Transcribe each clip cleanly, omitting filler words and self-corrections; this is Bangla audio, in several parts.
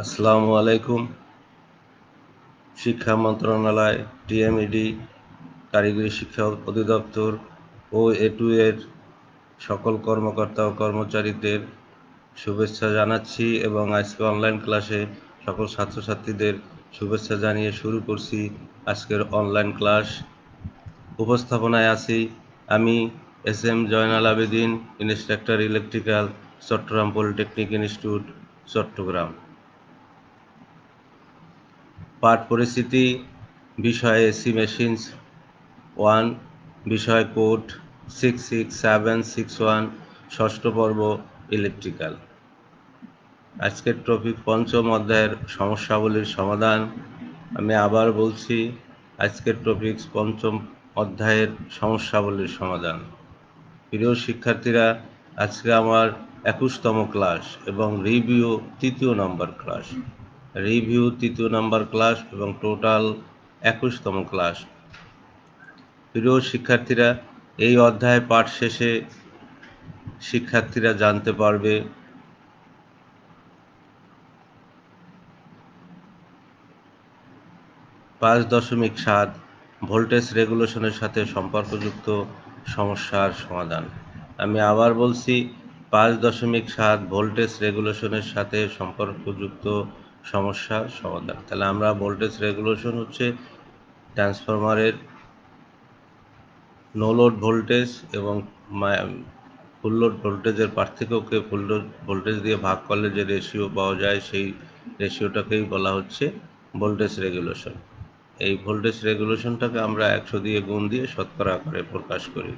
আসসালামু আলাইকুম। শিক্ষা মন্ত্রণালয়, টিএমইডি, কারিগরি শিক্ষা অধিদপ্তর ও এটু এর সকল কর্মকর্তা ও কর্মচারীদের শুভেচ্ছা জানাচ্ছি এবং আজকে অনলাইন ক্লাসে সকল ছাত্রছাত্রীদের শুভেচ্ছা জানিয়ে শুরু করছি আজকের অনলাইন ক্লাস। উপস্থাপনায় আছি আমি SM. Joynal Abedin, instructor electrical, Chittagong polytechnic institute, Chittagong. পাঠ পরিস্থিতি: বিষয় এসি মেশিনস 1, বিষয় কোড 66761, ষষ্ঠ পর্ব ইলেকট্রিক্যাল। আজকের টপিক পঞ্চম অধ্যায়ের সমস্যাবলীর সমাধান। আমি আবার বলছি, আজকের টপিক পঞ্চম অধ্যায়ের সমস্যাবলীর সমাধান। প্রিয় শিক্ষার্থীরা, আজকে আমার 21তম ক্লাস এবং রিভিউ তৃতীয় নম্বর ক্লাস। রিভিউ তৃতীয় নম্বর ক্লাস এবং টোটাল 21তম ক্লাস। প্রিয় শিক্ষার্থীরা, এই অধ্যায় পাঠ শেষে শিক্ষার্থীরা জানতে পারবে 5.7 ভোল্টেজ রেগুলেশনের সাথে সম্পর্কযুক্ত সমস্যার সমাধান। আমি আবার বলছি, 5.7 ভোল্টেজ রেগুলেশনের সাথে সম্পর্কযুক্ত সমস্যার সমাধান। তাহলে আমরা ভোল্টেজ রেগুলেশন হচ্ছে ট্রান্সফরমারের নো লোড ভোল্টেজ এবং ফুল লোড ভোল্টেজের পার্থক্যকে ফুল লোড ভোল্টেজ দিয়ে ভাগ করলে যে রেশিও পাওয়া যায়, সেই রেশিওটাকেই বলা হচ্ছে ভোল্টেজ রেগুলেশন। এই ভোল্টেজ রেগুলেশনটাকে আমরা 100 দিয়ে গুণ দিয়ে শতকরা আকারে প্রকাশ করি।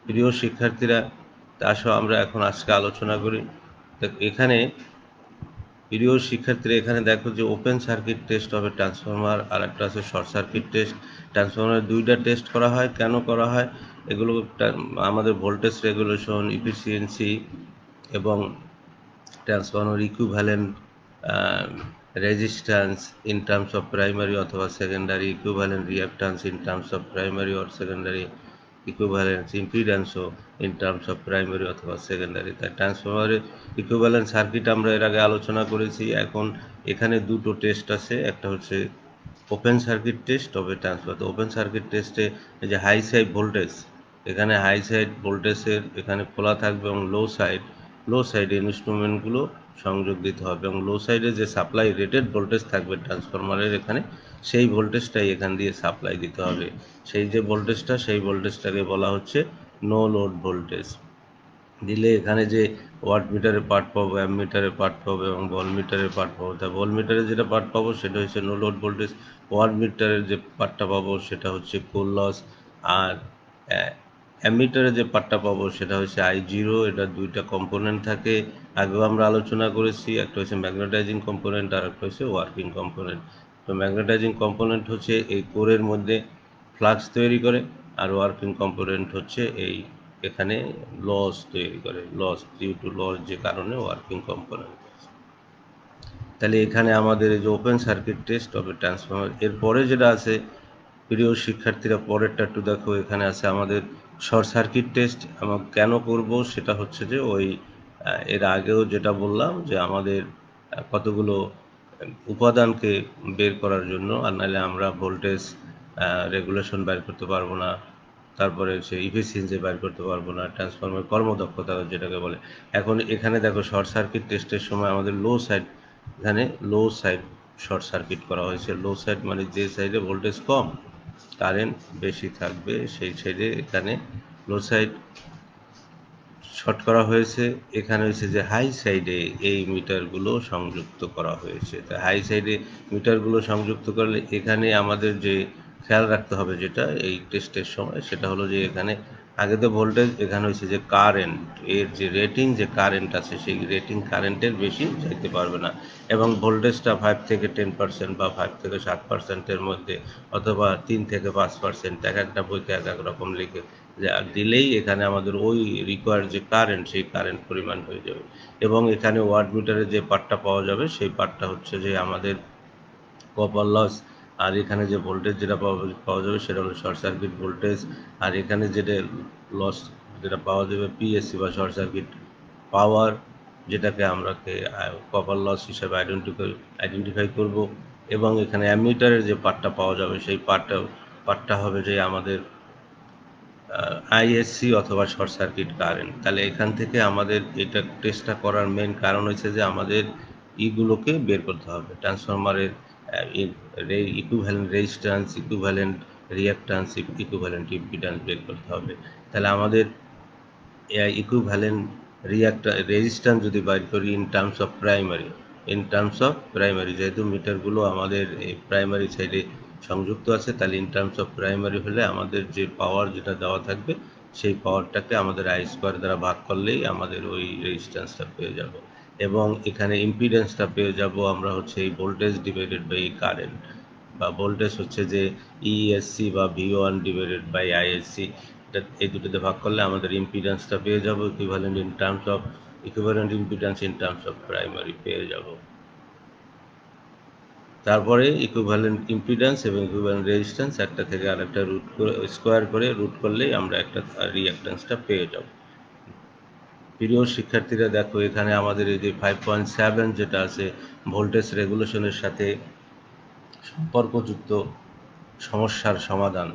প্রিয় শিক্ষার্থীরা, আসো আমরা এখন আজকে আলোচনা করি। এখানে প্রিয় শিক্ষার্থীরা, এখানে দেখো যে ওপেন সার্কিট টেস্ট হবে ট্রান্সফরমার, আর একটা আছে শর্ট সার্কিট টেস্ট। ট্রান্সফরমারের দুইটা টেস্ট করা হয়। কেন করা হয়? এগুলো আমাদের ভোল্টেজ রেগুলেশন, ইফিসিয়েন্সি এবং transformer equivalent resistance in terms of primary অথবা secondary, equivalent reactance in terms of primary or secondary, equivalence ইম্পিডেন্সও ইন টার্মস অফ প্রাইমারি অথবা সেকেন্ডারি। তাই ট্রান্সফরমারের ইকুইভ্যালেন্ট সার্কিট আমরা এর আগে আলোচনা করেছি। এখন এখানে দুটো টেস্ট আছে, একটা হচ্ছে ওপেন সার্কিট টেস্ট হবে ট্রান্সফরমার। তো ওপেন সার্কিট টেস্টে এই যে হাই সাইড ভোল্টেজ, এখানে হাই সাইড ভোল্টেজের এখানে খোলা থাকবে এবং লো সাইডে ইনস্ট্রুমেন্টগুলো সংযোগ দিতে হবে এবং লো সাইডে যে সাপ্লাই রেটেড ভোল্টেজ থাকবে ট্রান্সফরমারের এখানে, সেই ভোল্টেজটাই এখান দিয়ে সাপ্লাই দিতে হবে। সেই যে ভোল্টেজটা, সেই ভোল্টেজটাকে বলা হচ্ছে নো লোড ভোল্টেজ। দিলে এখানে যে ওয়াট মিটারের পার্ট পাবো, অ্যামমিটারের পার্ট পাবো এবং বল মিটারের পার্ট পাবো। তা বল মিটারের যেটা পার্ট পাবো সেটা হচ্ছে নো লোড ভোল্টেজ। ওয়াট মিটারের যে পার্টটা পাবো সেটা হচ্ছে কোর লস। আর অ্যামমিটারে যে পার্টটা পাবো সেটা হচ্ছে I0। এটা দুইটা কম্পোনেন্ট থাকে, আগেও আমরা আলোচনা করেছি। একটা হচ্ছে ম্যাগনেটাইজিং কম্পোনেন্ট আর একটা হচ্ছে ওয়ার্কিং কম্পোনেন্ট। তো ম্যাগনেটাইজিং কম্পোনেন্ট হচ্ছে এই কোরের মধ্যে ফ্লাক্স তৈরি করে, আর ওয়ার্কিং কম্পোনেন্ট হচ্ছে এই এখানে লস তৈরি করে, লস ডিউ টু লস যে কারণে ওয়ার্কিং কম্পোনেন্ট। তাহলে এখানে আমাদের এই যে ওপেন সার্কিট টেস্ট হবে ট্রান্সফরমার। এরপরে যেটা আছে প্রিয় শিক্ষার্থীরা, পরেরটা একটু দেখো, এখানে আছে আমাদের শর্ট সার্কিট টেস্ট। আমরা কেন করব সেটা হচ্ছে যে ওই এর আগেও যেটা বললাম যে আমাদের কতগুলো উপাদানকে বের করার জন্য, আর নাহলে আমরা ভোল্টেজ রেগুলেশন বের করতে পারবো না, তারপরে সে ইফিসিয়েন্সি বের করতে পারবো না, ট্রান্সফরমার কর্মদক্ষতা যেটাকে বলে। এখন এখানে দেখো শর্ট সার্কিট টেস্টের সময় আমাদের লো সাইড, এখানে লো সাইড শর্ট সার্কিট করা হয়েছে। লো সাইড মানে যে সাইডে ভোল্টেজ কম, কারেন্ট বেশি থাকবে, সেই সাইডে এখানে লো সাইড শর্ট করা হয়েছে। এখানে হয়েছে যে হাই সাইডে এই মিটারগুলো সংযুক্ত করা হয়েছে। তাই হাই সাইডে মিটারগুলো সংযুক্ত করলে এখানে আমাদের যে খেয়াল রাখতে হবে যেটা এই টেস্টের সময়, সেটা হলো যে এখানে আগে তো ভোল্টেজ, এখানে হচ্ছে যে কারেন্ট, এর যে রেটিং যে কারেন্ট আছে সেই রেটিং কারেন্টের বেশি যাইতে পারবে না এবং ভোল্টেজটা 5 থেকে 10% বা 5 থেকে 7%-এর মধ্যে, অথবা 3 থেকে 5%, এক একটা বইতে এক এক রকম লিখে যে দিলেই এখানে আমাদের ওই রিকোয়ার্ড যে কারেন্ট, সেই কারেন্ট পরিমাণ হয়ে যাবে। এবং এখানে ওয়াট মিটারে যে পার্টটা পাওয়া যাবে সেই পার্টটা হচ্ছে যে আমাদের কপার লস। আর এখানে যে ভোল্টেজ যেটা পাওয়া যাবে সেটা হলো শর্ট সার্কিট ভোল্টেজ। আর এখানে যেটা লস যেটা পাওয়া যাবে পিএসসি বা শর্ট সার্কিট পাওয়ার। যেটাকে আমরা কপার লস হিসাবে আইডেন্টিফাই করব, এবং এখানে অ্যামিটারের যে পার্টটা পাওয়া যাবে সেই পার্টটা হবে যে আমাদের আইএসসি অথবা শর্ট সার্কিট কারেন্ট। তাহলে এখান থেকে আমাদের এটা টেস্টটা করার মেন কারণ হচ্ছে যে আমাদের ইগুলোকে বের করতে হবে, ট্রান্সফরমারের equivalent resistance, equivalent reactance, equivalent impedance বের করতে হবে। তাহলে আমাদের ইকুইভ্যালেন্ট রেজিস্ট্যান্স যদি বাইর করি ইন টার্মস অফ প্রাইমারি, যেহেতু মিটারগুলো আমাদের এই প্রাইমারি সাইডে সংযুক্ত আছে, তাহলে ইন টার্মস অফ প্রাইমারি হলে আমাদের যে পাওয়ার যেটা দেওয়া থাকবে সেই পাওয়ারটাকে আমাদের আই স্কোয়ার দ্বারা ভাগ করলেই আমাদের ওই রেজিস্ট্যান্সটা পেয়ে যাব, এবং এখানে ইম্পিডেন্সটা পেয়ে যাব আমরা হচ্ছে এই ভোল্টেজ ডিভাইডেড বাই কারেন্ট, বা ভোল্টেজ হচ্ছে যে ইএসসি বা ভি1 ডিভাইডেড বাই আইএসসি, এই দুটোতে ভাগ করলে আমাদের ইম্পিডেন্সটা পেয়ে যাব, equivalent impedance in terms of primary পেয়ে যাব। তারপরে ইকুইভ্যালেন্ট ইম্পিডেন্স এবং ইকুইভ্যালেন্ট রেজিস্ট্যান্স একটা থেকে আরেকটা স্কোয়ার করে রুট করলেই আমরা একটা রিঅ্যাক্ট্যান্সটা পেয়ে যাব। প্রিয় শিক্ষার্থীরা, দেখো এখানে আমাদের এই যে 5.7 যেটা আছে ভোল্টেজ রেগুলেশনের সাথে সম্পর্কযুক্ত সমস্যার সমাধান,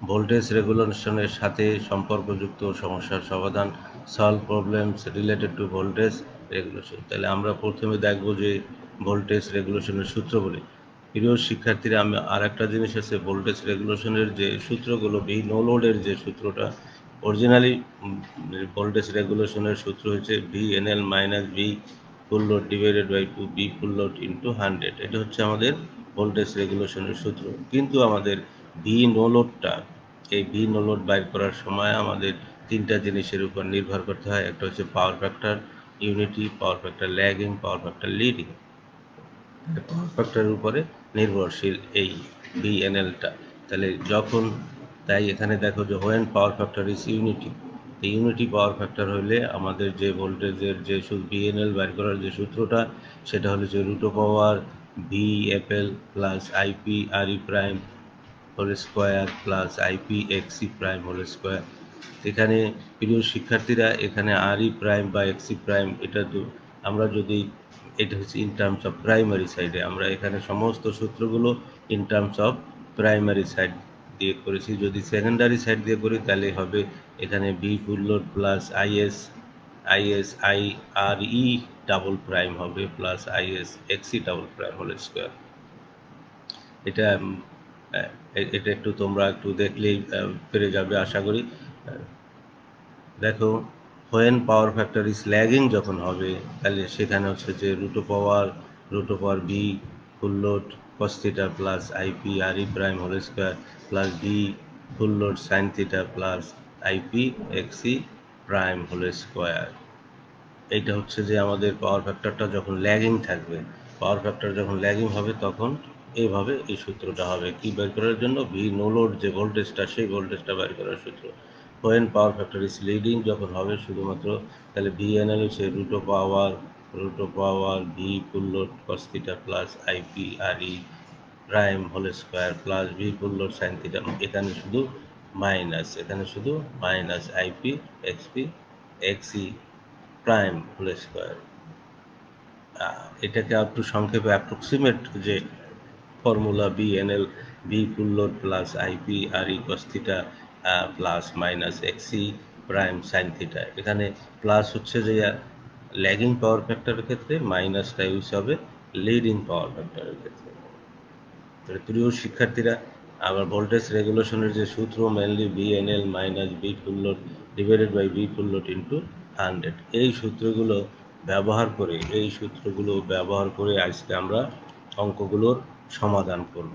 ভোল্টেজ রেগুলেশনের সাথে সম্পর্কযুক্ত সমস্যার সমাধান, solve problems related to voltage regulation. তাহলে আমরা প্রথমে দেখব যে ভোল্টেজ রেগুলেশনের সূত্রগুলি। প্রিয় শিক্ষার্থীরা, আমি আর একটা জিনিস আছে, ভোল্টেজ রেগুলেশনের যে সূত্রগুলো, ভি নো লোডের যে সূত্রটা, অরিজিনালি ভোল্টেজ রেগুলেশনের সূত্র হচ্ছে V N L minus V full load divided by 2 V full load into 100। এটা হচ্ছে আমাদের ভোল্টেজ রেগুলেশনের সূত্র। কিন্তু আমাদের ভি নো লোডটা, এই ভি নো লোড বাইর করার সময় আমাদের তিনটা জিনিসের উপর নির্ভর করতে হয়। একটা হচ্ছে power factor unity, power factor lagging, power factor leading. Power ফ্যাক্টরের উপরে নির্ভরশীল এই বিএনএলটা। তাহলে তাই এখানে দেখো যে when power factor is unity, এই ইউনিটি পাওয়ার ফ্যাক্টর হলে আমাদের যে ভোল্টেজের যে বিএনএল বাইর করার যে সূত্রটা, সেটা হলো যে root power V FL plus IP R E prime whole square plus IP XE prime whole square. এখানে প্রিয় শিক্ষার্থীরা, এখানে আর ই প্রাইম বা এক্সি প্রাইম এটা তো আমরা যদি, এটা হচ্ছে ইন টার্মস অফ প্রাইমারি সাইডে, আমরা এখানে সমস্ত সূত্রগুলো in terms of primary side দিয়ে করেছি। যদি সেকেন্ডারি সাইড দিয়ে করি তাহলে হবে এখানে V full load plus I R E double prime হবে plus IS XE double prime whole square. এটা এটা একটু তোমরা একটু দেখলেই পেরে যাবে আশা করি। দেখো, when power factor is lagging যখন হবে, তাহলে সেখানে হচ্ছে যে root over V full load cos theta plus IP R E prime whole square plus V full load sine theta plus IP XE prime whole square. এইটা হচ্ছে যে আমাদের পাওয়ার ফ্যাক্টরটা যখন ল্যাগিং থাকবে, পাওয়ার ফ্যাক্টর যখন ল্যাগিং হবে তখন এইভাবে এই সূত্রটা হবে কি বের করার জন্য, ভি নো লোড যে ভোল্টেজটা, সেই ভোল্টেজটা বের করার সূত্র। When power factor is leading যখন হবে শুধুমাত্র, তাহলে ভি এন এল হচ্ছে root of power V full load cos theta plus IP R E prime whole square plus V full load sine theta, এখানে শুধু minus IP XE prime whole square. এটাকে একটু সংক্ষেপে অ্যাপ্রক্সিমেট যে formula VNL V full load plus IP R E cos theta plus minus XE prime sine theta, এখানে প্লাস হচ্ছে যে ল্যাগিং পাওয়ার ফ্যাক্টরের ক্ষেত্রে, মাইনাসটা ইউজ হবে লিডিং পাওয়ার ফ্যাক্টরের ক্ষেত্রে। প্রিয় শিক্ষার্থীরা, আবার ভোল্টেজ রেগুলেশনের যে সূত্র, mainly VNL minus V full load divided by V full load into 100, এই সূত্রগুলো ব্যবহার করে আজকে আমরা অঙ্কগুলোর সমাধান করব।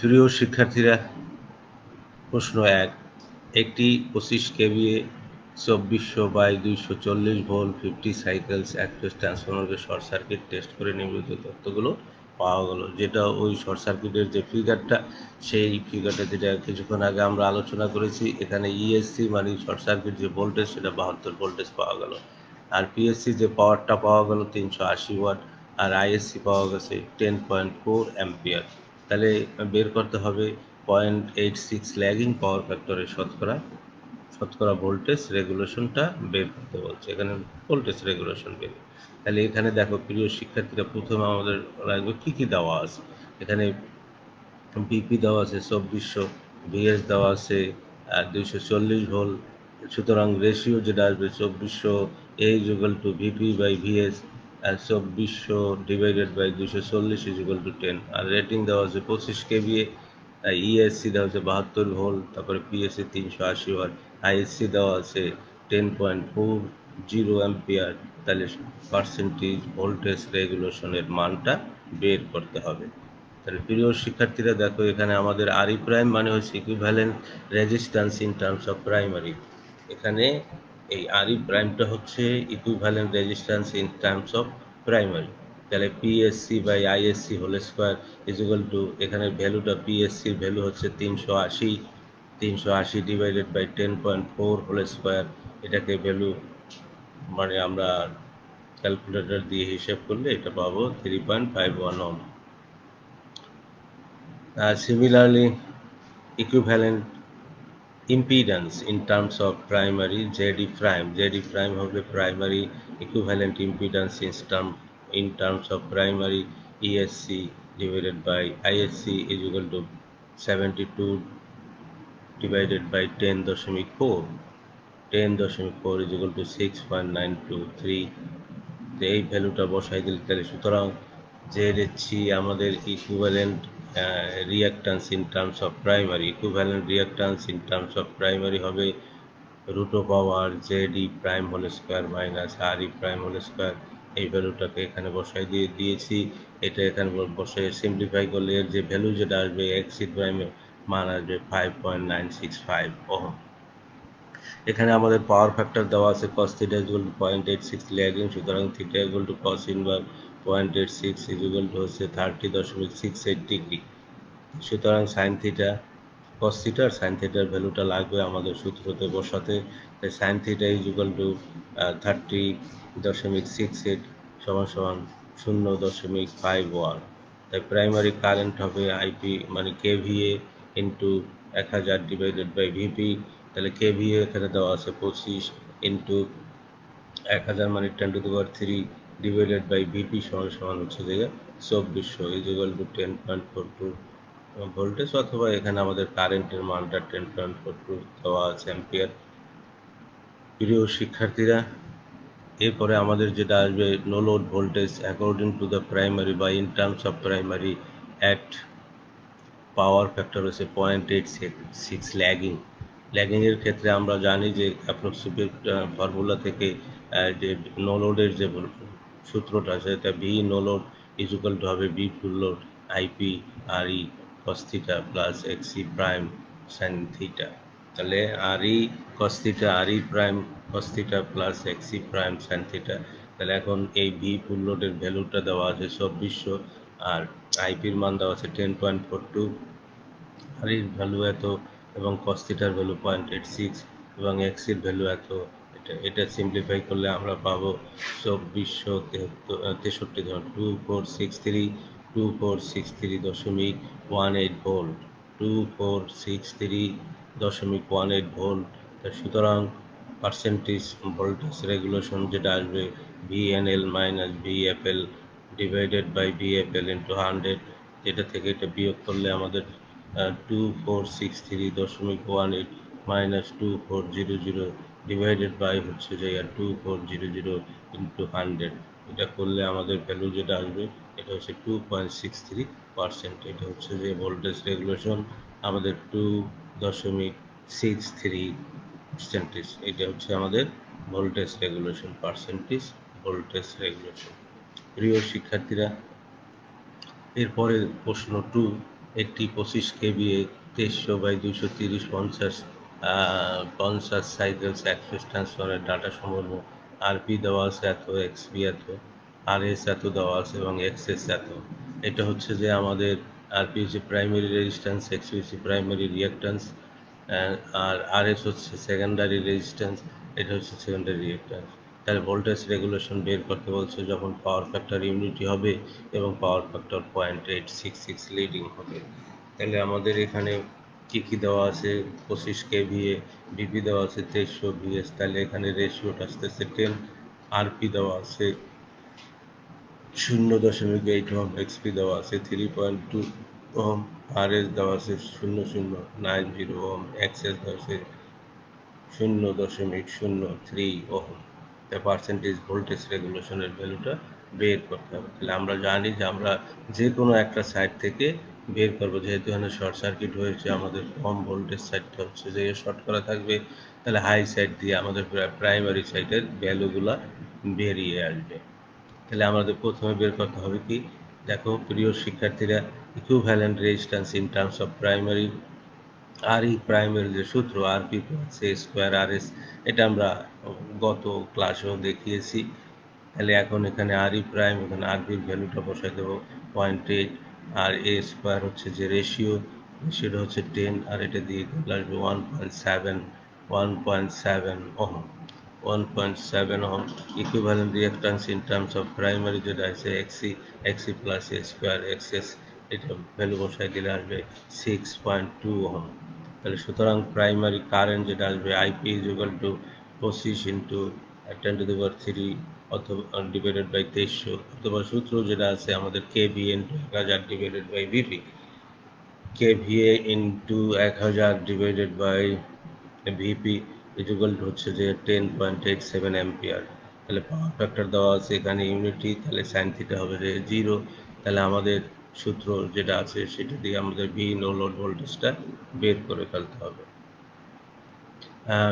প্রিয় শিক্ষার্থীরা, প্রশ্ন 1, একটি 25 কেভিএ 2400/240 ভোল্ট 50 সাইকেলস অ্যাক্টিভ ট্রান্সফরমারকে শর্ট সার্কিট টেস্ট করে নিম্নলিখিত তথ্যগুলো পাওয়া গেল। যেটা ওই শর্ট সার্কিটের যে ফিগারটা, সেই ফিগারটা যেটা কিছুক্ষণ আগে আমরা আলোচনা করেছি, এখানে ইএসসি মানে শর্ট সার্কিট যে ভোল্টেজ, সেটা 72 ভোল্টেজ পাওয়া গেল, আর পিএসসি যে পাওয়ারটা পাওয়া গেল 380 ওয়াট, আর আইএসসি পাওয়া গেছে 10.4 অ্যাম্পিয়ার। তাহলে বের করতে হবে 0.86 ল্যাগিং পাওয়ার ফ্যাক্টরের শতকরা শতকরা ভোল্টেজ রেগুলেশনটা বের করতে বলছে। এখানে ভোল্টেজ রেগুলেশন বের, তাহলে এখানে দেখো প্রিয় শিক্ষার্থীরা, প্রথমে আমাদের লাগবে কী কী দেওয়া আছে। এখানে বিপি দেওয়া আছে 2400, ভিএস দেওয়া আছে 240 ভোল্ট। সুতরাং রেশিও যেটা আসবে 2400 A equal to VP by VS, আর 2400 ডিভাইডেড বাই 240 ইকুয়াল টু 10। আর রেটিং দেওয়া আছে 25 কেভিএ, ইএসসি দেওয়া আছে 72 ভোল্ট, তারপরে পিএসসি 380 ওয়াট, আইএসসি দেওয়া আছে 10.40 অ্যাম্পিয়ার। তাহলে পার্সেন্টেজ ভোল্টেজ রেগুলেশনের মানটা বের করতে হবে। তাহলে প্রিয় শিক্ষার্থীরা দেখো, এখানে আমাদের আরই প্রাইম মানে হচ্ছে equivalent resistance in terms of primary. এখানে এই আরই প্রাইমটা হচ্ছে equivalent resistance in terms of primary. তাহলে PSC by ISC whole square equal to, এখানে ভ্যালুটা পিএসসির ভ্যালু হচ্ছে 380, 380 ডিভাইডেড বাই 10.4 হোল স্কোয়ার। এটাকে ভ্যালু মানে আমরা ক্যালকুলেটর দিয়ে হিসাব করলে এটা পাবো 3.51 ohm. Similarly, equivalent impedance in terms of primary ZE prime. ZE prime হবে primary equivalent impedance in terms of primary ESC divided by ISC is equal to 72 divided by 10.4. 10.4 is equal to 6.923. তো এই ভ্যালুটা বসাই দিলে তাহলে সুতরাং জেডএইচসি আমাদের equivalent reactance in terms of primary, equivalent reactance in terms of primary হবে root of power ZE prime whole square minus R E prime whole square. এই ভ্যালুটাকে এখানে বসাই দিয়েছি। এটা এখানে বসে সিম্পলিফাই করলে এর যে ভ্যালু যেটা আসবে এক্সি প্রাইমের মান আসবে 5.965 ওহম। এখানে আমাদের পাওয়ার ফ্যাক্টর দেওয়া আছে cos theta equal to 0.86 lagging, সুতরাং theta equal to cos inverse 0.86 equal to হচ্ছে 30.68 ডিগ্রি। সুতরাং সাইন থিটা, cos থিটা আর সাইন থিটার ভ্যালুটা লাগবে আমাদের সূত্রতে বসাতে। তাই সাইন থিটা ইকুয়াল টু 30.68 সমান সমান 0.51। তাই প্রাইমারি কারেন্ট হবে আইপি মানে KVA into 1000 divided by VP. তাহলে কেভিএ এখানে দেওয়া আছে 25 ইন্টু 1000 মানে 10⁻³ ডিভাইডেড বাই ভিপি সমান সমান হচ্ছে যে 2400 ইজ ইকুয়াল টু 10.42 ভোল্টেজ, অথবা এখানে আমাদের কারেন্টের মানটা 10.42 দেওয়া আছে অ্যাম্পিয়ার। প্রিয় শিক্ষার্থীরা, এরপরে আমাদের যেটা আসবে no load voltage according to the primary বা in terms of primary at power factor হচ্ছে 0.86 ল্যাগিং। ল্যাগিংয়ের ক্ষেত্রে আমরা জানি যে অ্যাপ্রক্সিমেট ফর্মুলা থেকে যে নো লোডের যে সূত্রটা সেটা V no load is equal to হবে V full load IP R E cos theta plus XE prime sine theta. তাহলে R E cos theta R E prime cos theta plus XE prime sine theta. তাহলে এখন এই ভি ফুল লোডের ভ্যালুটা দেওয়া আছে 2400 আর আইপির মান দেওয়া আছে 10.42, আর এর ভ্যালু এত এবং cos থিটার ভ্যালু 0.86 এবং x এর ভ্যালু এত। এটা সিম্পলিফাই করলে আমরা পাবো 2463 2463.18 ভোল্ট, 2463.18 ভোল্ট। সুতরাং পার্সেন্টেজ ভোল্টেজ রেগুলেশন যেটা আসবে VNL minus ভিএফএল divided by ভিএফএল into 100, যেটা থেকে এটা বিয়োগ করলে আমাদের 2463.18 মাইনাস 2400 ডিভাইডেড বাই হচ্ছে যে 2400 ইন্টু 100। এটা করলে আমাদের ভ্যালু যেটা আসবে এটা হচ্ছে 2.63%। এটা হচ্ছে যে ভোল্টেজ রেগুলেশন আমাদের 2.63%। এটা হচ্ছে আমাদের voltage regulation percentage voltage regulation. প্রিয় শিক্ষার্থীরা, এরপরে প্রশ্ন 2, একটি 25 কেভিএ 2300/230 50 সাইকেলস অ্যাক্সেস ট্রান্সফারের ডাটা সমূহ আরপি দেওয়া আছে এত, এক্সপি এত, আরএস এত দেওয়া আছে এবং এক্সএস এত। এটা হচ্ছে যে আমাদের আরপি হচ্ছে প্রাইমারি রেজিস্ট্যান্স, এক্সপি হচ্ছে প্রাইমারি রিঅ্যাক্ট্যান্স, আর আরএস হচ্ছে সেকেন্ডারি রেজিস্ট্যান্স, এটা হচ্ছে সেকেন্ডারি রিঅ্যাক্ট্যান্স। তাহলে ভোল্টেজ রেগুলেশন বের করতে বলছে যখন পাওয়ার ফ্যাক্টর ইউনিটি হবে এবং পাওয়ার ফ্যাক্টর 0.866 লিডিং হবে। তাহলে আমাদের এখানে কি দেওয়া আছে 25 কেভিএ, বিপি দেওয়া আছে 2300 ভিএস, তাহলে এখানে রেশিওটা আসতেছে 10, আরপি দেওয়া আছে 0.8 ওহম, এক্সপি দেওয়া আছে 3.2 ওহম, আরএস দেওয়া আছে 0090 ওহম, এক্সএস দেওয়া আছে 0.03 ওহম। পার্সেন্টেজ ভোল্টেজ রেগুলেশনের ভ্যালুটা বের করতে হবে। তাহলে আমরা জানি যে আমরা যে কোনো একটা সাইড থেকে বের করবো, যেহেতু এখানে শর্ট সার্কিট হয়েছে আমাদের কম ভোল্টেজ সাইডটা হচ্ছে যে শর্ট করা থাকবে, তাহলে হাই সাইড দিয়ে আমাদের প্রাইমারি সাইডের ভ্যালুগুলা বেরিয়ে আসবে। তাহলে আমাদের প্রথমে বের করতে হবে কি, দেখো প্রিয় শিক্ষার্থীরা, equivalent resistance in terms of primary আর এই প্রাইমারি যে সূত্র R P plus A square R S, এটা আমরা গত ক্লাসেও দেখিয়েছি। তাহলে এখন এখানে আর ই প্রাইম, এখানে আর বির ভ্যালুটা বসাই দেবো 0.8, আর এ স্কোয়ার হচ্ছে যে রেশিওটা হচ্ছে 10, আর এটা দিয়ে আসবে 1.7 ohm, 1.7 ohm. Equivalent reactance in terms of primary যেটা আছে এক্সি প্লাস এ স্কোয়ার এক্সএস, এটা ভ্যালু বসাই দিলে আসবে 6.2 ওহম। তাহলে সুতরাং প্রাইমারি কারেন্ট যেটা আসবে IP is equal two 25 into 10⁻³ অথবা ডিভাইডেড বাই 2300, অথবা সূত্র যেটা আছে আমাদের KVA into 1000 divided by VP, KVA into 1000 divided by VP equal to হচ্ছে যে 10.87 অ্যাম্পিয়ার। তাহলে পাওয়ার ফ্যাক্টর দেওয়া আছে এখানে ইউনিটি, তাহলে সাইন থিটা হবে যে 0। তাহলে আমাদের সূত্র যেটা আছে সেটা দিয়ে আমাদের ভি নো লোড ভোল্টেজটা বের করে ফেলতে হবে।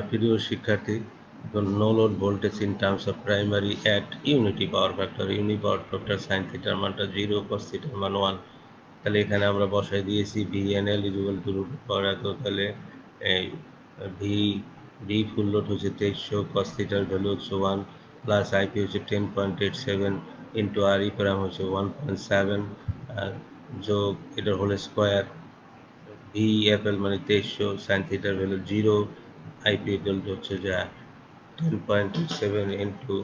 প্রিয় শিক্ষার্থী, এখন no load voltage in terms of primary at unity power factor, power factor sine থিটার মানটা 0, কস থিটার মান 1। তাহলে এখানে আমরা বসাই দিয়েছি VNL equal to root power এত, তাহলে এই ভি ভি ফুল লোড হচ্ছে 2300, কস থিটার ভ্যালু হচ্ছে 1, প্লাস আইপি হচ্ছে 10.87 ইন্টু আর ই প্রাইম হচ্ছে 1.7, যোগ এটার হোল স্কোয়ার, VFL মানে 2300, সাইন থিটার ভ্যালু 0, আইপি ইকুয়াল টু হচ্ছে যা 10.87 ইন্টু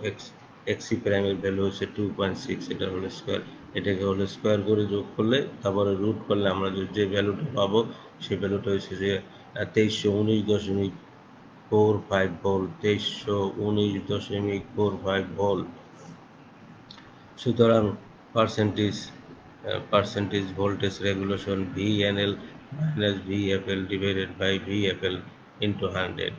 এক্সি প্রাইমের ভ্যালু হচ্ছে 2.6, এটা হোল স্কোয়ার, এটাকে হোল স্কোয়ার করে যোগ করলে তারপরে রুট করলে আমরা যে ভ্যালুটা পাবো সেই ভ্যালুটা হচ্ছে যে 2319.45 ভোল্ট, 2319.45 ভোল্ট। সুতরাং percentage voltage regulation VNL minus VFL divided by VFL into 100,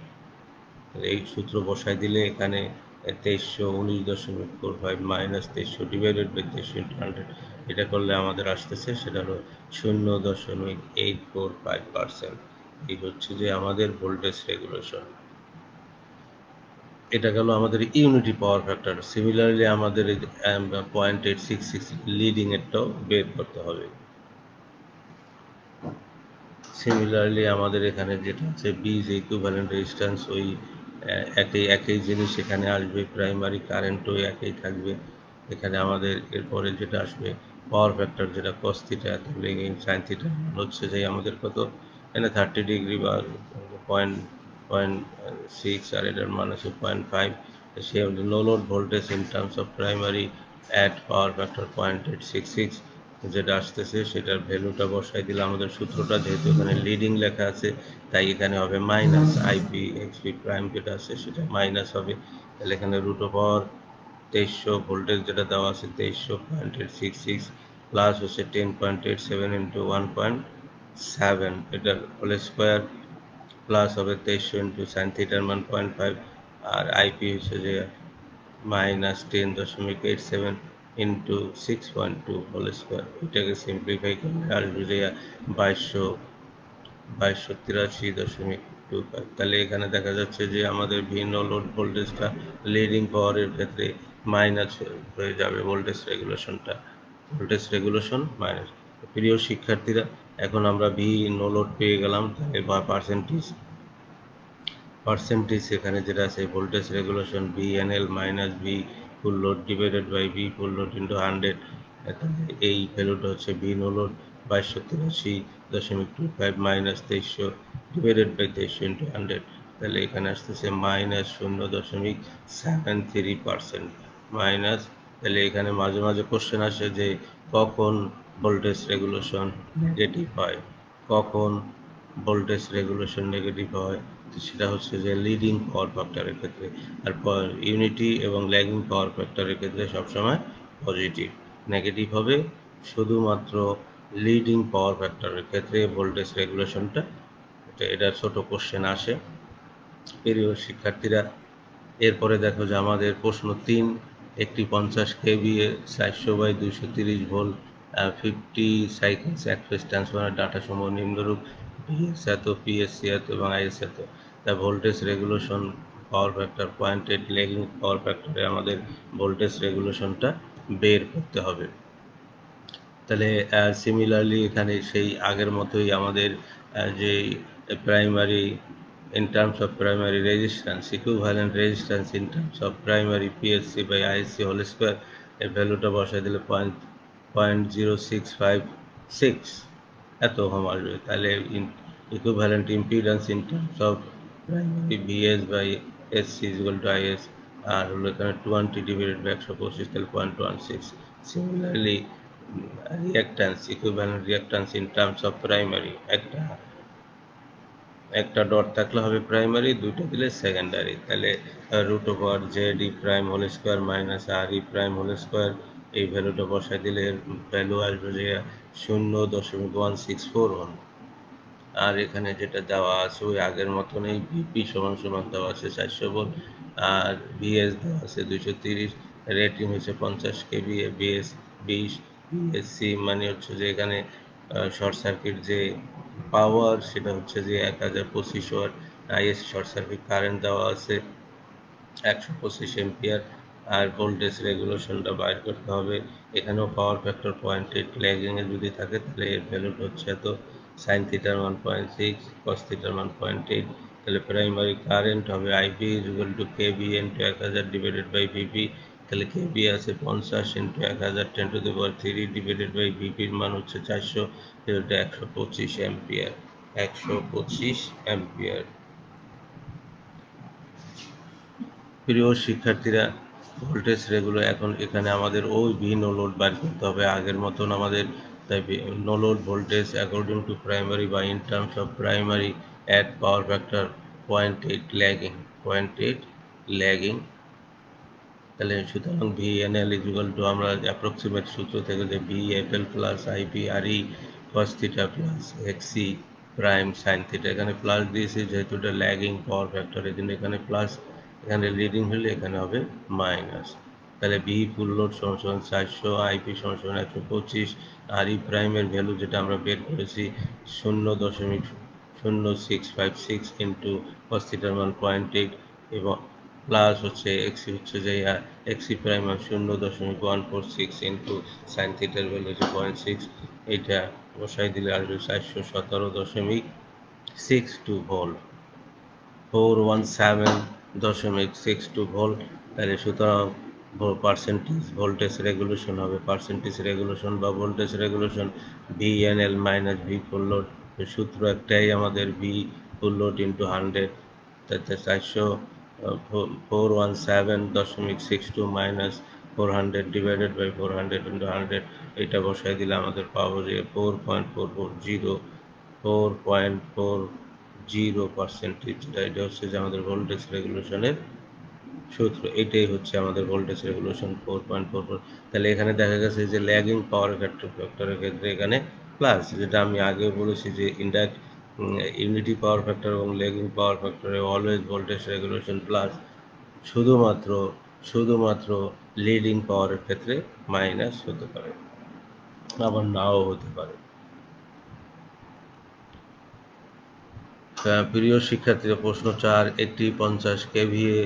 এই সূত্র বসাই দিলে এখানে 2319.45 মাইনাস 2300 ডিভাইডেড বাই 2300 ইন্টু 100, এটা করলে আমাদের আসতেছে সেটা হলো 0.845%। এই হচ্ছে যে আমাদের ভোল্টেজ রেগুলেশন। এটা গেল আমাদের ইউনিটি পাওয়ার ফ্যাক্টর। সিমিলারলি আমাদের 0.866 লিডিং এরটাও বের করতে হবে। সিমিলারলি আমাদের এখানে যেটা আছে বি যে ইকুইভ্যালেন্ট রেজিস্ট্যান্স, ওই একই জিনিস এখানে আসবে, প্রাইমারি কারেন্টও একই থাকবে। এখানে আমাদের এরপরে যেটা আসবে পাওয়ার ফ্যাক্টর যেটা কস থিটা, তাহলে সাইন থিটা হচ্ছে যে আমাদের কত, এখানে 30 ডিগ্রি বা পয়েন্ট 0.6, আর এটার মান আছে 0.5। সে no load voltage in terms of primary at power factor 0.866 যেটা আসতেছে সেটার ভ্যালুটা বসাই দিলে আমাদের সূত্রটা, যেহেতু এখানে লিডিং লেখা আছে তাই এখানে হবে মাইনাস আইপি এক্সপি প্রাইম যেটা আছে সেটা মাইনাস হবে। তাহলে এখানে রুট ওভার 2300 ভোল্টেজ যেটা দেওয়া আছে 2300.866 প্লাস হচ্ছে 10.87 ইন্টু 1.7, এটার হোল স্কোয়ার, প্লাস হবে 2300 ইন্টু সাইন থিটার মান 0.5, আর আইপি হচ্ছে যে মাইনাস 10.87 ইন্টু 6.2 হোল স্কোয়ার, এটাকে সিম্পলিফাই করলে আসবে যে 2283.25। তাহলে এখানে দেখা যাচ্ছে যে আমাদের ভিন্ন লোড ভোল্টেজটা লিডিং পাওয়ারের ক্ষেত্রে মাইনাস হয়ে যাবে, ভোল্টেজ রেগুলেশন মাইনাস। প্রিয় শিক্ষার্থীরা, এখন আমরা ভি নো লোড পেয়ে গেলাম, তাহলে বা পার্সেন্টেজ এখানে যেটা আছে voltage regulation VNL minus V full load divided by V full load into 100, এই ভ্যালুটা হচ্ছে V no load 2283.25 minus 2300 divided by 2300 into 100, তাহলে এখানে আসতেছে মাইনাস 0.73%, মাইনাস। তাহলে এখানে মাঝে মাঝে কোশ্চেন আসে যে কখন ভোল্টেজ রেগুলেশন নেগেটিভ হয়, কখন ভোল্টেজ রেগুলেশন নেগেটিভ হয়, তো সেটা হচ্ছে যে লিডিং পাওয়ার ফ্যাক্টরের ক্ষেত্রে, আর ইউনিটি এবং ল্যাগিং পাওয়ার ফ্যাক্টরের ক্ষেত্রে সবসময় পজিটিভ। নেগেটিভ হবে শুধুমাত্র লিডিং পাওয়ার ফ্যাক্টরের ক্ষেত্রে ভোল্টেজ রেগুলেশনটা। এটা ছোট কোশ্চেন আসে প্রিয় শিক্ষার্থীরা। এরপরে দেখো যে আমাদের প্রশ্ন 3, একটি 50 কেভিএ 400/230 ভোল্ট 50 সাইকেলস এক ফেজ ট্রান্সফরমার ডাটা সমূহ নিম্নরূপ: ভিএস এত, পিএসসি এত এবং আইএস এত। তা voltage regulation power factor 0.8 lagging power ফ্যাক্টরে আমাদের ভোল্টেজ রেগুলেশনটা বের করতে হবে। তাহলে সিমিলারলি এখানে সেই আগের মতোই আমাদের যে primary in terms of primary resistance, equivalent resistance in terms of primary PSC by ISC whole square, এর ভ্যালুটা বসাই দিলে 0.0656 এত ওহম আসবে। তাহলে equivalent impedance in terms of primary VS by SC is equal to IS, আর হলো এখানে 20 divided by 125, তাহলে 0.16। Similarly reactance, equivalent reactance in terms of primary, একটা ডট থাকলে হবে প্রাইমারি, দুটো দিলে সেকেন্ডারি। তাহলে √ZE' whole square minus RE' whole square, এই ভ্যালুটা বসাই দিলে ভ্যালু আসবে যে 0.164 ওহম। আর এখানে যেটা দেওয়া আছে ওই আগের মতনই ভিপি সমান সমান দেওয়া আছে 400 ভোল্ট, আর ভিএস দেওয়া আছে 230, রেটিং হচ্ছে 50 কেভিএ, বিএস 20, বিএসসি মানে হচ্ছে যে এখানে শর্ট সার্কিট যে পাওয়ার সেটা হচ্ছে যে 1025 watt, IS short circuit current দেওয়া আছে 125 এম্পিয়ার, আর ভোল্টেজ রেগুলেশনটা বাইর করতে হবে। এখানেও পাওয়ার ফ্যাক্টর 0.8 ল্যাগিংয়ে যদি থাকে তাহলে এর ভ্যালুটা হচ্ছে এত, সাইন থিটার 1.6, কস থিটার 1.8। তাহলে প্রাইমারি কারেন্ট হবে IP is equal to KV into 1000 divided by VP. তাহলে কেবি আছে 50 ইন্টু 1000 10⁻³ ডিভাইডেড বাই ভিপির মান হচ্ছে 400, এটা 125 অ্যাম্পিয়ার, 125 অ্যাম্পিয়ার। প্রিয় শিক্ষার্থীরা, ভোল্টেজ রেগুলো এখন এখানে আমাদের ওই ভি নো লোড বার করতে হবে আগের মতন আমাদের। তাই no load voltage according to primary বা in terms of primary at power factor 0.8 lagging, 0.8 lagging. তাহলে সুতরাং VNL ইজ ইকুয়াল টু, আমরা অ্যাপ্রক্সিমেট সূত্র থেকে যে VFL plus IP R E cos theta plus XE prime sine theta, এখানে প্লাস দিয়েছি যেহেতু এটা ল্যাগিং পাওয়ার ফ্যাক্টর এই জন্য এখানে প্লাস, এখানে লিডিং হলে এখানে হবে মাইনাস। তাহলে ভি ফুল লোড সমান সমান 400, আইপি সমান সমান 125, আর ই প্রাইমের ভ্যালু যেটা আমরা বের করেছি 0.0656 ইন্টু কস থিটার মান 0.8 এবং প্লাস হচ্ছে এক্সি হচ্ছে যে এক্সি প্রাইম 0.146 ইন্টু সাইন থিটার ভ্যালু হচ্ছে 0.6, এইটা বসাই দিলে আসবে 417.62 ভোল্ট, 417.62 ভোল্ট। তাহলে সুতরাং পার্সেন্টেজ ভোল্টেজ রেগুলেশন হবে, পার্সেন্টেজ রেগুলেশন বা voltage regulation VNL minus V full load. সূত্র একটাই আমাদের, ভি ফুল লোড ইন্টু 100, তাতে 417.62 মাইনাস 400 ডিভাইডেড বাই 400 ইন্টু 100, এটা বসাই দিলে আমাদের পাবো যে 4.40%। এটা হচ্ছে যে আমাদের ভোল্টেজ রেগুলেশনের সূত্র, এটাই হচ্ছে আমাদের ভোল্টেজ রেগুলেশন 4.44। তাহলে এখানে দেখা গেছে যে ল্যাগিং পাওয়ার ফ্যাক্টরের ক্ষেত্রে এখানে প্লাস, যেটা আমি আগেও বলেছি যে ইউনিটি পাওয়ার ফ্যাক্টর এবং ল্যাগিং পাওয়ার ফ্যাক্টরে অলওয়েজ ভোল্টেজ রেগুলেশন প্লাস, শুধুমাত্র লিডিং পাওয়ারের ক্ষেত্রে মাইনাস হতে পারে, আবার নাও হতে পারে। প্রিয় শিক্ষার্থীরা, প্রশ্ন 4, একটি 50 KVA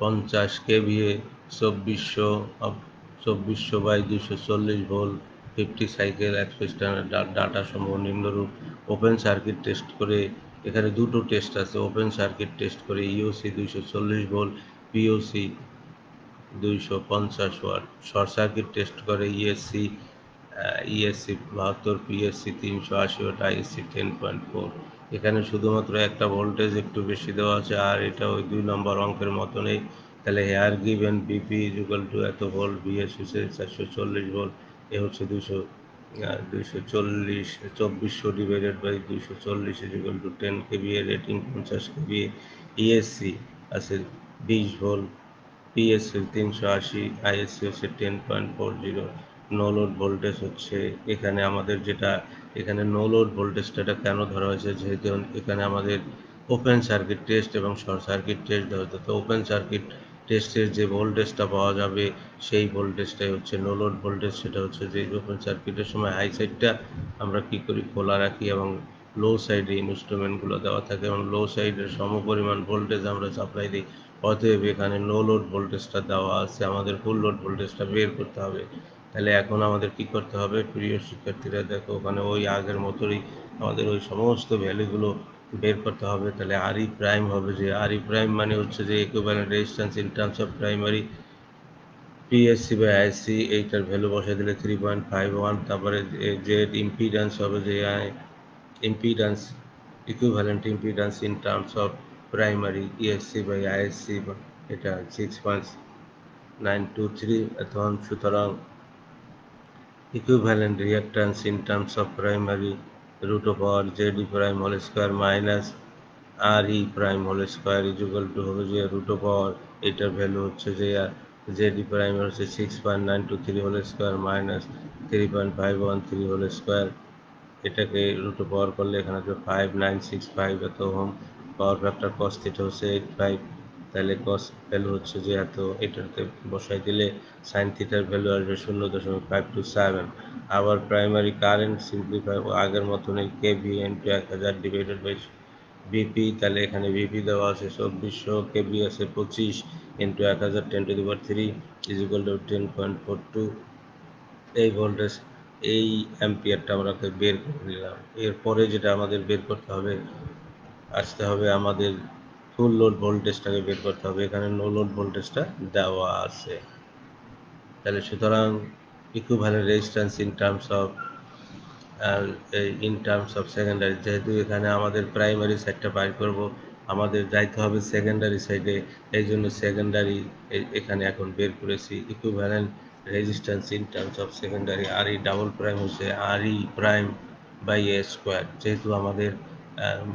2400/240 volt 50 cycle expression data সমূহ নিম্নরূপ: ওপেন সার্কিট টেস্ট করে, এখানে দুটো টেস্ট আছে, ওপেন সার্কিট টেস্ট করে EOC 240 volt, POC 250 watt, short circuit test করে ইএসসি 72, পিএসসি 380 ওয়াট, আইএসসি 10.4। এখানে শুধুমাত্র একটা ভোল্টেজ একটু বেশি দেওয়া আছে, আর এটা ওই 2 নম্বর অঙ্কের মতনই। তাহলে here given VP is equal to এত ভোল্ট, বিএস হচ্ছে 440 ভোল্ট, এ হচ্ছে 240 2400 divided by 240 is equal to 10 KVA rating 50 KVA ESC আছে 20 ভোল্ট, পিএসসি 380, আইএসসি হচ্ছে 10.40। নো লোড ভোল্টেজ হচ্ছে এখানে আমাদের যেটা এখানে নো লোড ভোল্টেজটা কেন ধরা হয়েছে, যেহেতু এখানে আমাদের ওপেন সার্কিট টেস্ট এবং শর্ট সার্কিট টেস্ট দেওয়া হতো। তো ওপেন সার্কিট টেস্টের যে ভোল্টেজটা পাওয়া যাবে সেই ভোল্টেজটাই হচ্ছে নো লোড ভোল্টেজ। সেটা হচ্ছে যে ওপেন সার্কিটের সময় হাই সাইডটা আমরা কি করি খোলা রাখি এবং লো সাইডে ইনস্ট্রুমেন্টগুলো দেওয়া থাকে এবং লো সাইডের সমপরিমাণ ভোল্টেজ আমরা সাপ্লাই দিই। অতএব এখানে নো লোড ভোল্টেজটা দেওয়া আছে, আমাদের ফুল লোড ভোল্টেজটা বের করতে হবে। তাহলে এখন আমাদের কি করতে হবে প্রিয় শিক্ষার্থীরা, দেখো ওখানে ওই আগের মতোই আমাদের ওই সমস্ত ভ্যালুগুলো বের করতে হবে। তাহলে আর ই প্রাইম হবে, যে আর ই প্রাইম মানে হচ্ছে যে equivalent resistance in terms of primary PSC by IC, এইটার ভ্যালু বসাই দিলে 3.51। তারপরে জেড ইম্পিডেন্স হবে যে impedance equivalent impedance in terms of primary ESC by ISC, এটা 6.923। এখন সুতরাং equivalent reactance in terms of primary root over ZE prime whole square minus RE prime whole square is equal to হবে যে root over এটার ভ্যালু হচ্ছে যে ZE prime হচ্ছে 6.923 whole square minus 3.513 whole square। এটাকে রুট পাওয়ার করলে এখানে হচ্ছে 5965 এত ohm. Power factor cos theta হচ্ছে 85। তাহলে কস ভ্যালু হচ্ছে যে এত, এটাতে বসাই দিলে সাইন থিটার ভ্যালু আসবে 0.527। আবার প্রাইমারি কারেন্ট সিম্পলিফাই আগের মতনই KV into 1000 divided by BP. তাহলে এখানে বিপি দেওয়া আছে 2400, কেভি আছে 25 ইন্টু 1000 10⁻³ ইজ ইকুয়াল টু 10.42। এই ভোল্টেজ এই অ্যাম্পিয়ারটা আমরা বের করে নিলাম। এরপরে যেটা আমাদের বের করতে হবে, আসতে হবে আমাদের ফুল লোড ভোল্টেজটাকে বের করতে হবে। এখানে নো লোড ভোল্টেজটা দেওয়া আছে। তাহলে সুতরাং equivalent resistance in terms of secondary, যেহেতু এখানে আমাদের প্রাইমারি সাইডটা বাইর করব, আমাদের যাইতে হবে সেকেন্ডারি সাইডে। এই জন্য সেকেন্ডারি এখানে এখন বের করেছি। Equivalent resistance in terms of secondary R E double prime হচ্ছে R E prime by A square. যেহেতু আমাদের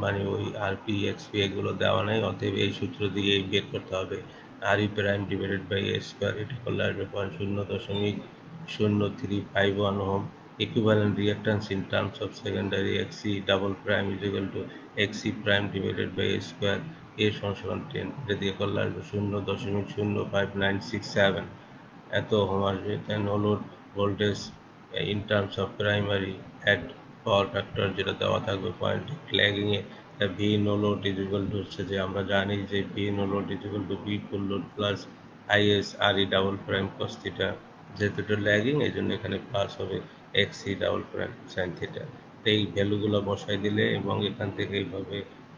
মানে ওই আরপি এক্সপি এগুলো দেওয়া নেই, অতএব এই সূত্র দিয়ে বের করতে হবে। R E prime divided by A square, এটা করলে আসবে 0.0351 ohm. equivalent reactance in terms of secondary XC double prime is equal to XC prime divided by A square, A সমান 10। এটা দিয়ে করলে আসবে 0.05967 এত ওহম আসবে। তাই no load voltage in terms of primary at power factor যেটা দেওয়া থাকবে পয়েন্ট ল্যাগিংয়ে, V no load is equal to হচ্ছে যে আমরা জানি যে V no load is equal to V full load plus IS R E double prime cos theta. যেহেতু এটা ল্যাগিং এই জন্য এখানে প্লাস হবে X E double prime sine theta. এই ভ্যালুগুলো বসাই দিলে এবং এখান থেকে এইভাবে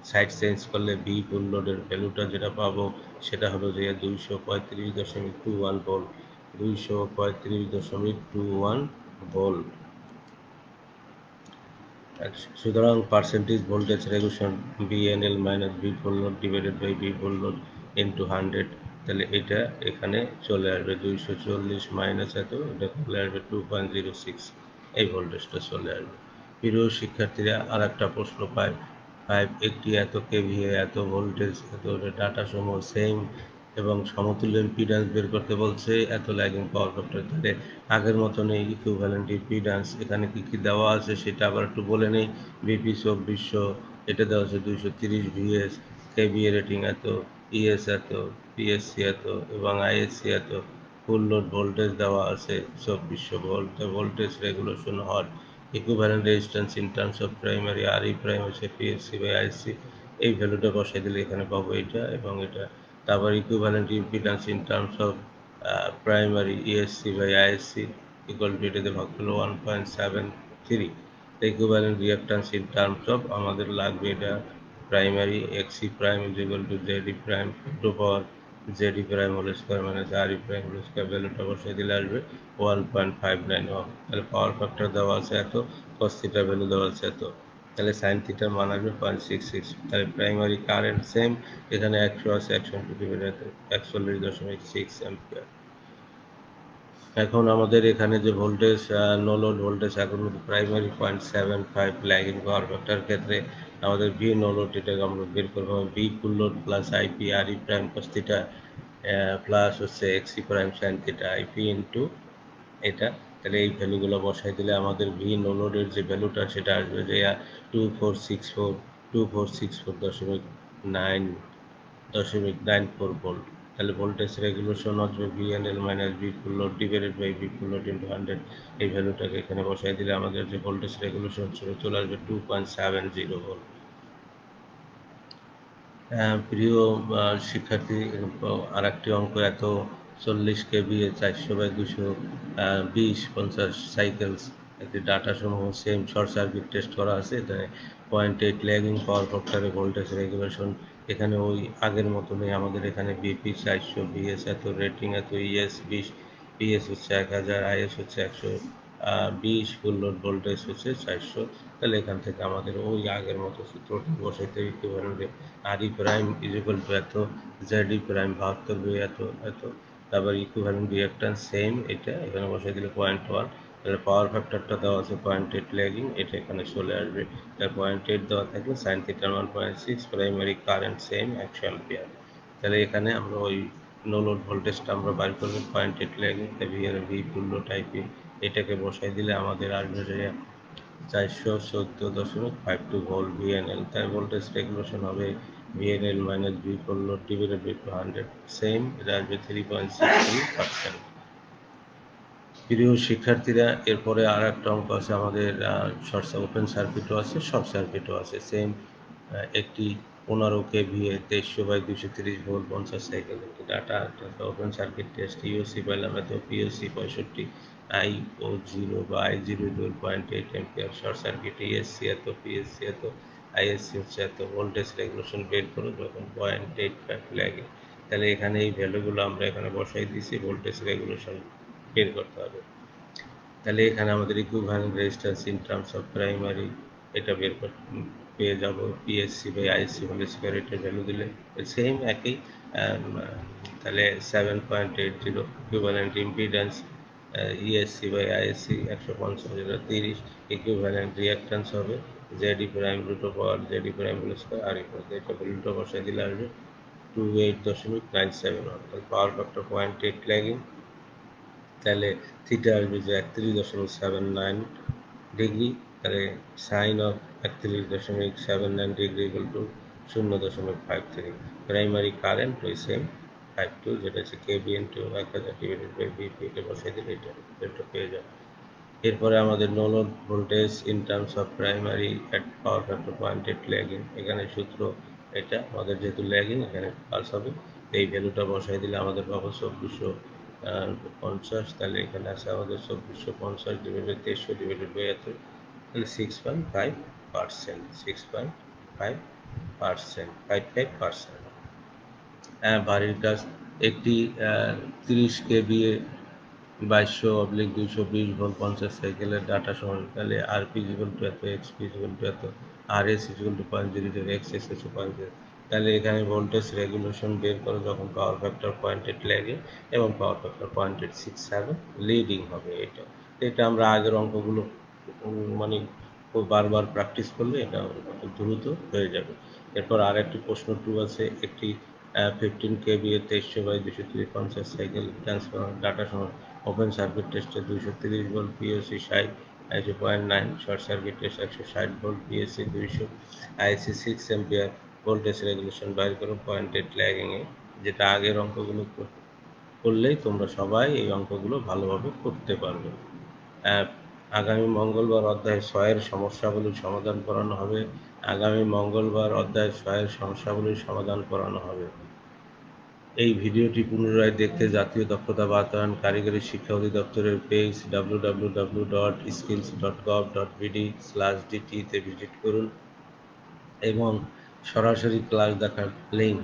সাইড চেঞ্জ করলে ভি ফুল লোডের ভ্যালুটা যেটা পাবো সেটা হলো যে 235.21 ভোল্ট, 235.21 ভোল্ট। সুতরাং percentage voltage regulation BNL minus V full load divided by V full load into 100। তাহলে এটা এখানে চলে আসবে 240 মাইনাস এত, এটা চলে আসবে 2.06, এই ভোল্টেজটা চলে আসবে। প্রিয় শিক্ষার্থীরা আর একটা প্রশ্ন পায়, একটি এত কেভিএ এত ভোল্টেজ এত ডাটা সমূহ সেম এবং সমতুল্য ইম্পিডেন্স বের করতে বলছে, এত ল্যাগিং পাওয়ার ফ্যাক্টর। তাহলে আগের মতনই ইকুইভ্যালেন্ট ইম্পিডেন্স এখানে কী কী দেওয়া আছে সেটা আবার একটু বলে নেই। বিপি 2400, এটা দেওয়া আছে 230 ভিএস, কেভিএ রেটিং এত, ইএস এত, পিএসসি এত এবং আইএসসি এত। ফুল লোড ভোল্টেজ দেওয়া আছে 2400 ভোল্ট। ভোল্টেজ রেগুলেশন হট equivalent resistance in terms of primary R E prime হচ্ছে পিএসসি বাই আইসি। এই ভ্যালুটা বসাই দিলে এখানে পাবো এটা এবং এটা। তারপর equivalent impedance in terms of primary ESC by ISC equal to এটাতে ভাগ করলে 1.73। Equivalent reactance in terms of আমাদের লাগবে এটা primary XE prime is equal to ZE prime to power ZE prime whole square minus R E prime whole square. ভ্যালুটা বসিয়ে দিলে আসবে 1.59 ওহম। তাহলে পাওয়ার ফ্যাক্টর দেওয়া আছে এত, কস থিটার ভ্যালু দেওয়া আছে এত, তাহলে সাইন থিটার মান আসবে 0.66। তাহলে প্রাইমারি কারেন্ট সেম, এখানে 100 আছে, 100 ডিভাইডেড 41.6 অ্যাম্পিয়ার। এখন আমাদের এখানে যে ভোল্টেজ নো লোড ভোল্টেজ এখন প্রাইমারি 0.75 ল্যাগিং পাওয়ার ফ্যাক্টর ক্ষেত্রে আমাদের ভি নো লোড এটাকে আমরা বের করবো V full load plus IP R E prime cos theta plus হচ্ছে XE prime sine theta IP into এটা। তাহলে এই ভ্যালুগুলো বসাই দিলে আমাদের ভি নো লোডের যে ভ্যালুটা সেটা আসবে যে 2464 ভোল্ট। তাহলে ভোল্টেজ রেগুলেশন আসবে VNL minus V full load divided by V full load into 100। এই ভ্যালুটাকে এখানে বসাই দিলে আমাদের যে ভোল্টেজ রেগুলেশন ছিল চলে আসবে 2.70 ভোল্ট। প্রিয় শিক্ষার্থী, আর একটি অঙ্ক এত 40 কেভিএ 400/220 সাইকেলস একটি ডাটা সমূহ সেম শর্ট সার্কিট টেস্ট করা আছে। এখানে 0.8 ল্যাগিং পাওয়ার ফ্যাক্টরে ভোল্টেজ রেগুলেশন এখানে ওই আগের মতনই আমাদের এখানে বিপি 400, বিএস এত, রেটিং এত, ইএস 20, পিএস হচ্ছে 1000, আইএস হচ্ছে 120, ফুল লোড ভোল্টেজ হচ্ছে 400। তাহলে এখান থেকে আমাদের ওই আগের মতো সূত্রটি বসাইতে ইকুইভ্যালেন্টে R E prime is equal to এত, জেড ই প্রাইম 72 বাই এত এত, তারপর ইকুইভ্যালেন্ট রিঅ্যাকট্যান্স সেম এটা এখানে বসাই দিলে 0.1। তাহলে পাওয়ার ফ্যাক্টরটা দেওয়া আছে 0.8 ল্যাগিং, এটা এখানে চলে আসবে। তার 0.8 দেওয়া থাকলে সাইন থিটার 1.6, প্রাইমারি কারেন্ট সেম 100 অ্যাম্পিয়ার। তাহলে এখানে আমরা ওই নো লোড ভোল্টেজটা আমরা বার করবো 0.8 lagging, V full load IP এটাকে বসাই দিলে আমাদের আসবে যে 414.52 ভোল্ট ভিএনএল। তাই ভোল্টেজ রেগুলেশন হবে VNL minus V full load divided by 200 same, এটা আসবে 3.63%। প্রিয় শিক্ষার্থীরা, এরপরে আর একটা অঙ্ক আছে আমাদের শর্ট ওপেন সার্কিটও আছে শর্ট সার্কিটও আছে সেম একটি 15 কেভিএ 2300/230 ভোল্ট 50 সাইকেল একটি ডাটা ওপেন সার্কিট টেস্ট ইউসি পেলাম এত, পিওসি 65, আই ও জিরো বা I zero 0.8 ampere, short circuit ESC এত, পিএসসি এত, আইএসসি হচ্ছে এত, ভোল্টেজ রেগুলেশন বের করো যখন 0.85 লাগে। তাহলে এখানে এই ভ্যালুগুলো আমরা এখানে বসাই দিয়েছি, ভোল্টেজ রেগুলেশন বের করতে হবে। তাহলে এখানে আমাদের equivalent resistance in terms of primary এটা বের পেয়ে যাব PSC by ISC whole square, এটার ভ্যালু দিলে সেম একই। তাহলে 7.80 equivalent impedance ESC by ISC 150 যেটা 30, ইকুইভ্যালেন্ট রিঅ্যাকট্যান্স হবে ZE prime root over ZE prime whole square আর এটা ভ্যালুটা বসাই দিলে আসবে 28.971। তাহলে পাওয়ার ফ্যাক্টর 0.8 ল্যাগিং, তাহলে থিটা আসবে যে 31.79 ডিগ্রি। তাহলে sine of 31.79 degree equal two 0.53। Primary current ওই সেম 52 যেটা হচ্ছে KB into 1000 divided by BP, এটা বসাই দিলে এটা পেয়ে যাবে। এরপরে আমাদের no load voltage in terms of primary at power factor 0.8 lagging, এখানে সূত্র এটা আমাদের যেহেতু ল্যাগিং এখানে পাস হবে, এই ভ্যালুটা বসাই দিলে আমাদের পাবো 2450। তাহলে এখানে আছে আমাদের 2450 ডিভাইডেড 2300 ডিভাইডেড বাই এত, তাহলে 6.5%, 55%। বাড়ির কাজ একটি 30 কেভিএ 2200/220 ভোল্ট 50 সাইকেলের ডাটা সহকালে আর পি ইকুয়াল টু এত, এক্স পি ইকুয়াল টু এত, R S equal to 0.00, X S হচ্ছে 0.0। তাহলে এখানে ভোল্টেজ রেগুলেশন বের করে যখন পাওয়ার ফ্যাক্টর 0.8 লাগে এবং পাওয়ার ফ্যাক্টর 0.67 লিডিং হবে। এটা আমরা আগের অঙ্কগুলো মানে খুব বারবার প্র্যাকটিস করলে এটা দ্রুত হয়ে যাবে। এরপর আর একটি প্রশ্ন 2 আছে, একটি 15 কেভিএ 2300/230 সাইকেল ট্রান্সফরমার ডাটা সহ ওপেন সার্কিট টেস্টে 230 ভোল্ট, পিওসি 60, আইসি 0.9, short circuit test 160 volt, PSC 200, আইসি 6 অ্যাম্পিয়ার, ভোল্টেজ রেগুলেশন বাইর করুন 0.8 ল্যাগিংয়ে। যেটা আগের অঙ্কগুলো করলেই তোমরা সবাই এই অঙ্কগুলো ভালোভাবে করতে পারবে। আগামী মঙ্গলবার অধ্যায় 6-এর সমস্যাগুলির সমাধান করানো হবে। আগামী মঙ্গলবার অধ্যায় 6-এর সমস্যাগুলির সমাধান করানো হবে। এই ভিডিওটি পুনরায় দেখতে জাতীয় দক্ষতা বাতায়ন কারিগরি শিক্ষা অধিদপ্তরের পেজ www.skills.gov.bd/dt তে ভিজিট করুন এবং সরাসরি ক্লাস দেখার লিঙ্ক,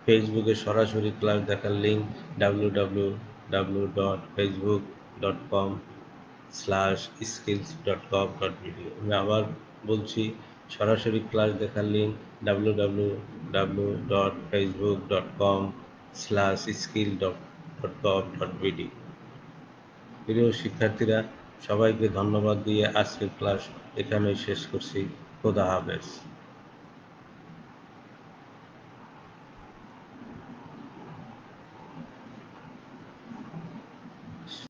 ফেসবুকে সরাসরি ক্লাস দেখার লিঙ্ক www.facebook.com/skills.gov.bd। আমি আবার বলছি, সরাসরি ক্লাস দেখার লিঙ্ক www.facebook.com/skill.gov.bd। প্রিয় শিক্ষার্থীরা, সবাইকে ধন্যবাদ দিয়ে আজকের ক্লাস এখানেই শেষ করছি। খোদা হাফেজ।